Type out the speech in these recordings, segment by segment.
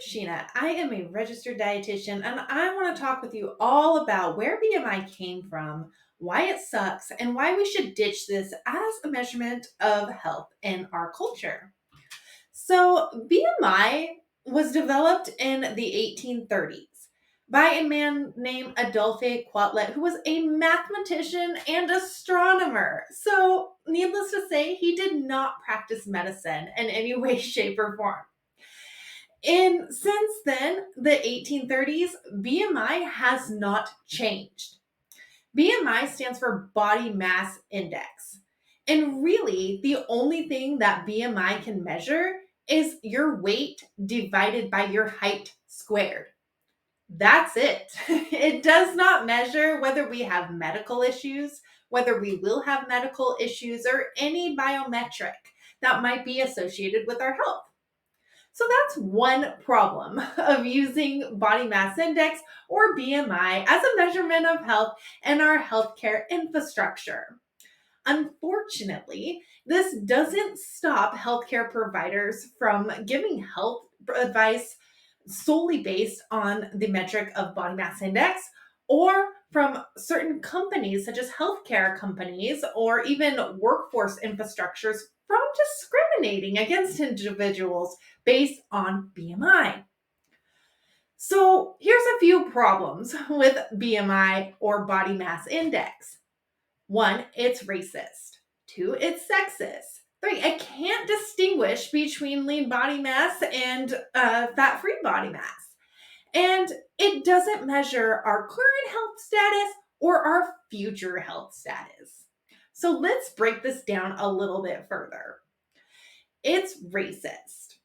Shena. I am a registered dietitian and I want to talk with you all about where BMI came from, why it sucks, and why we should ditch this as a measurement of health in our culture. So, BMI was developed in the 1830s by a man named Adolphe Quetelet, who was a mathematician and astronomer. So, needless to say, he did not practice medicine in any way, shape, or form. And since then, the 1830s, BMI has not changed. BMI stands for Body Mass Index. And really, the only thing that BMI can measure is your weight divided by your height squared. That's it. It does not measure whether we have medical issues, whether we will have medical issues, or any biometric that might be associated with our health. So that's one problem of using body mass index or BMI as a measurement of health in our healthcare infrastructure. Unfortunately, this doesn't stop healthcare providers from giving health advice solely based on the metric of body mass index, or from certain companies such as healthcare companies or even workforce infrastructures from discriminating against individuals based on BMI. So here's a few problems with BMI or body mass index. 1, it's racist. 2, it's sexist. 3, it can't distinguish between lean body mass and fat-free body mass. And it doesn't measure our current health status or our future health status. So let's break this down a little bit further. It's racist.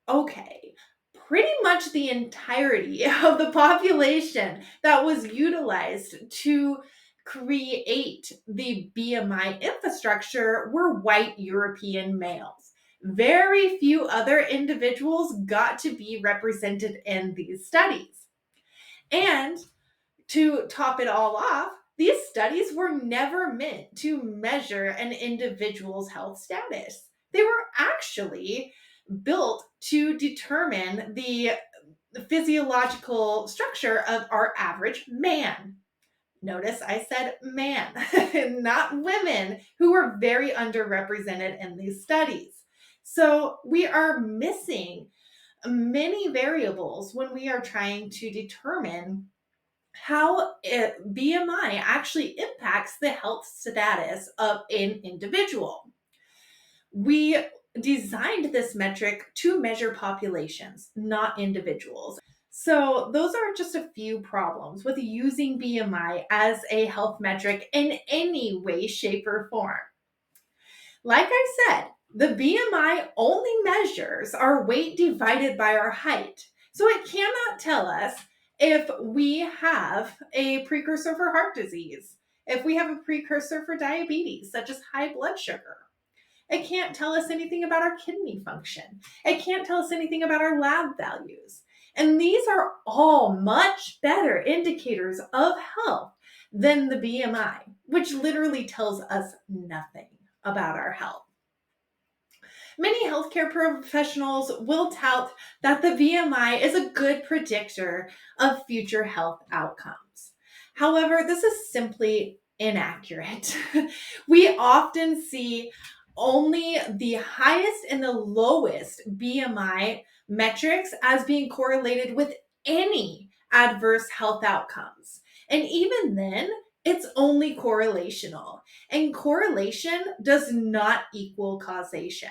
Okay, pretty much the entirety of the population that was utilized to create the BMI infrastructure were white European males. Very few other individuals got to be represented in these studies. And to top it all off, these studies were never meant to measure an individual's health status. They were actually built to determine the physiological structure of our average man. Notice I said man, not women, who were very underrepresented in these studies. So we are missing many variables when we are trying to determine how BMI actually impacts the health status of an individual. We designed this metric to measure populations, not individuals. So those are just a few problems with using BMI as a health metric in any way, shape, or form. Like I said, the BMI only measures our weight divided by our height. So it cannot tell us if we have a precursor for heart disease, if we have a precursor for diabetes, such as high blood sugar. It can't tell us anything about our kidney function. It can't tell us anything about our lab values. And these are all much better indicators of health than the BMI, which literally tells us nothing about our health. Many healthcare professionals will tout that the BMI is a good predictor of future health outcomes. However, this is simply inaccurate. We often see only the highest and the lowest BMI metrics as being correlated with any adverse health outcomes. And even then, it's only correlational. And correlation does not equal causation.